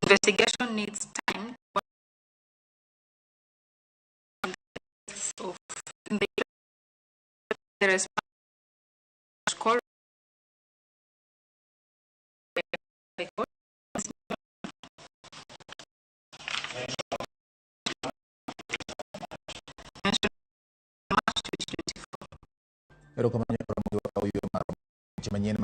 Investigation needs time. Of the response score Pero kamanya para magwa kayo maram manyien